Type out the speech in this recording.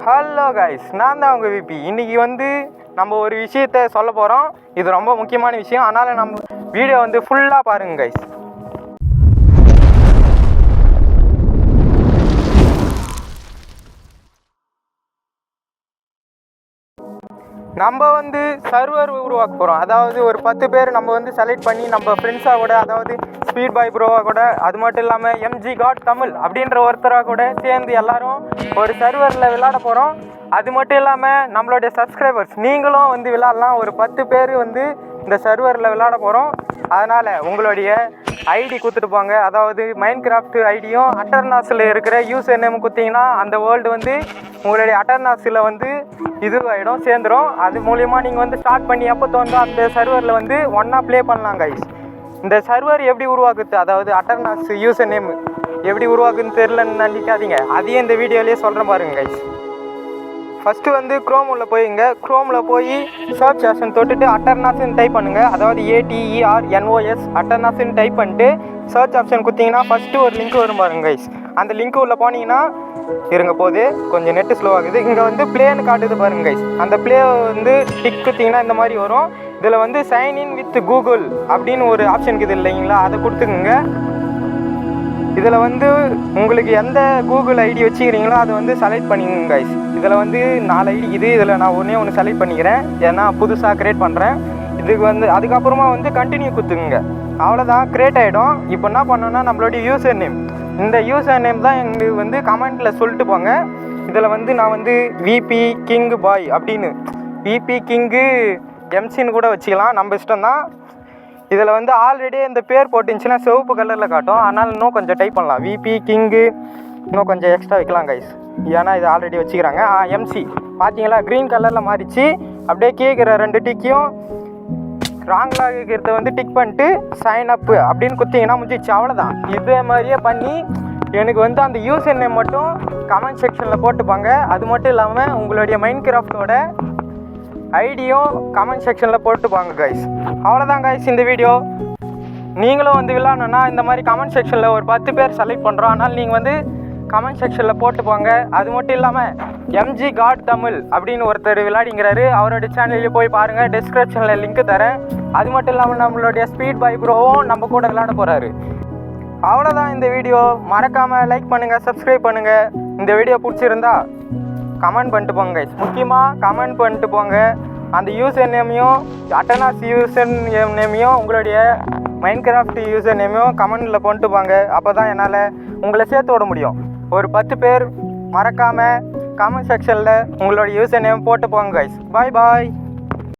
Hello guys, நான் தான் உங்கள் விபி. இன்றைக்கி வந்து நம்ம ஒரு விஷயத்தை சொல்ல போகிறோம். இது ரொம்ப முக்கியமான விஷயம். அதனால் நம்ம வீடியோ வந்து ஃபுல்லாக பாருங்கள் கைஸ். நம்ம வந்து சர்வர் உருவாக்க போகிறோம். அதாவது ஒரு 10 பேர் நம்ம வந்து செலக்ட் பண்ணி நம்ம ஃப்ரெண்ட்ஸாக கூட, அதாவது ஸ்பீட் பாய் ப்ரோவாக கூட, அது மட்டும் இல்லாமல் எம்ஜி காட் தமிழ் அப்படின்ற ஒருத்தராக கூட சேர்ந்து எல்லோரும் ஒரு சர்வரில் விளையாட போகிறோம். அது மட்டும் இல்லாமல் நம்மளுடைய சப்ஸ்கிரைபர்ஸ் நீங்களும் வந்து விளையாடலாம். ஒரு 10 பேர் வந்து இந்த சர்வரில் விளையாட போகிறோம். அதனால் உங்களுடைய ஐடி கொடுத்துட்டு போங்க. அதாவது மைண்ட் கிராஃப்ட் ஐடியும் அட்டர்னாஸில் இருக்கிற யூசர் நேம் கொடுத்தீங்கன்னா அந்த வேர்ல்டு வந்து உங்களுடைய அட்டர்னாஸில் வந்து இதுவாகிடும், சேர்ந்துடும். அது மூலிமா நீங்கள் வந்து ஸ்டார்ட் பண்ணி எப்போ தோன்றோ அந்த சர்வரில் வந்து ஒன்றா ப்ளே பண்ணலாம் கைஸ். இந்த சர்வர் எப்படி உருவாக்குது, அதாவது அட்டர்னாஸ் யூசர் நேம் எப்படி உருவாக்குன்னு தெரிலன்னு நினைக்காதீங்க. அதையும் இந்த வீடியோலேயே சொல்கிறேன் பாருங்கள் கைஸ். ஃபஸ்ட்டு வந்து க்ரோமில் போய்ங்க. க்ரோமில் போய் சர்ச் ஆப்ஷன் தொட்டுட்டு அட்டர்னாஸ்ன்னு டைப் பண்ணுங்கள். அதாவது ATERNOS அட்டர்னாஸ்ன்னு டைப் பண்ணிட்டு சர்ச் ஆப்ஷன் கொடுத்தீங்கன்னா ஃபஸ்ட்டு ஒரு லிங்க் வரும் பாருங்க கைஸ். அந்த லிங்க் உள்ள போனீங்கன்னா இருங்க போது கொஞ்சம் நெட்டு ஸ்லோ ஆகுது. இங்கே வந்து ப்ளேன்னு காட்டுது பாருங்க கைஸ். அந்த ப்ளே வந்து டிக் கொடுத்தீங்கன்னா இந்த மாதிரி வரும். இதில் வந்து சைன் இன் வித் கூகுள் அப்படின்னு ஒரு ஆப்ஷன் இருக்குது இல்லைங்களா, அதை கொடுத்துக்குங்க. இதில் வந்து உங்களுக்கு எந்த கூகுள் ஐடி வச்சுக்கிறீங்களோ அதை வந்து செலக்ட் பண்ணிக்கோங்க கைஸ். இதில் வந்து 4 ஐடி இது. இதில் நான் ஒன்று செலக்ட் பண்ணிக்கிறேன், ஏன்னா புதுசாக க்ரியேட் பண்ணுறேன். இதுக்கு வந்து அதுக்கப்புறமா வந்து கண்டினியூ கொடுத்துக்குங்க. அவ்வளோதான், க்ரியேட் ஆகிடும். இப்போ என்ன பண்ணோன்னா நம்மளுடைய யூசர் நேம், இந்த யூசர் நேம் தான் எங்களுக்கு வந்து கமெண்ட்டில் சொல்லிட்டு போங்க. இதில் வந்து நான் வந்து விபி கிங் பாய் அப்படின்னு, விபி கிங்கு எம்சின்னு கூட வச்சுக்கலாம், நம்ம இஷ்டம்தான். இதில் வந்து ஆல்ரெடி இந்த பேர் போட்டுருந்துச்சுன்னா சிவப்பு கலரில் காட்டும். அதனால் இன்னும் கொஞ்சம் டைப் பண்ணலாம், விபி கிங்கு இன்னும் கொஞ்சம் எக்ஸ்ட்ரா வைக்கலாம் கைஸ், ஏன்னா இது ஆல்ரெடி வச்சுக்கிறாங்க. எம்சி பார்த்தீங்களா, க்ரீன் கலரில் மாறிச்சு. அப்படியே கேட்குற 2 டிக்கையும் ராங்காக இருக்கிறத வந்து டிக் பண்ணிட்டு சைன் அப் அப்படின்னு கொடுத்தீங்கன்னா முடிஞ்சிச்சு, அவ்வளோதான். இதே மாதிரியே பண்ணி எனக்கு வந்து அந்த யூசர் நேம் மட்டும் கமெண்ட் செக்ஷனில் போட்டுப்பாங்க. அது மட்டும் இல்லாமல் உங்களுடைய மைண்ட் கிராஃப்டோட ஐடியும் கமெண்ட் செக்ஷனில் போட்டுப்பாங்க கைஸ். அவ்வளோதான் கைஸ் இந்த வீடியோ. நீங்களும் வந்து விளையாடணுன்னா இந்த மாதிரி கமெண்ட் செக்ஷனில் ஒரு 10 பேர் செலக்ட் பண்ணுறோம். அதனால் நீங்கள் வந்து கமெண்ட் செக்ஷனில் போட்டுப்பாங்க. அது மட்டும் இல்லாமல் எம்ஜி காட் தமிழ் அப்படின்னு ஒருத்தர் விளையாடிங்கிறாரு, அவரோட சேனல்லையே போய் பாருங்கள், டிஸ்கிரிப்ஷனில் லிங்க் தரேன். அது மட்டும் இல்லாமல் நம்மளுடைய ஸ்பீட் பாய் ப்ரோவும் நம்ம கூட விளையாட போகிறாரு. அவ்வளோதான் இந்த வீடியோ. மறக்காமல் லைக் பண்ணுங்கள், சப்ஸ்கிரைப் பண்ணுங்கள். இந்த வீடியோ பிடிச்சிருந்தா கமெண்ட் பண்ணிட்டு போங்க கைஸ். முக்கியமாக கமெண்ட் பண்ணிட்டு போங்க. அந்த யூசர் நேமையும் அட்டர்னாஸ் யூசர் நேமையும் உங்களுடைய மைண்ட் கிராஃப்ட் யூசர் நேமையும் கமெண்டில் பண்ணிட்டு போங்க. அப்போ தான் என்னால் உங்களை சேர்த்து விட முடியும். ஒரு 10 பேர் மறக்காமல் கமெண்ட் செக்ஷனில் உங்களோட யூசர் நேம் போட்டு போங்க கைஸ். பாய் பாய்.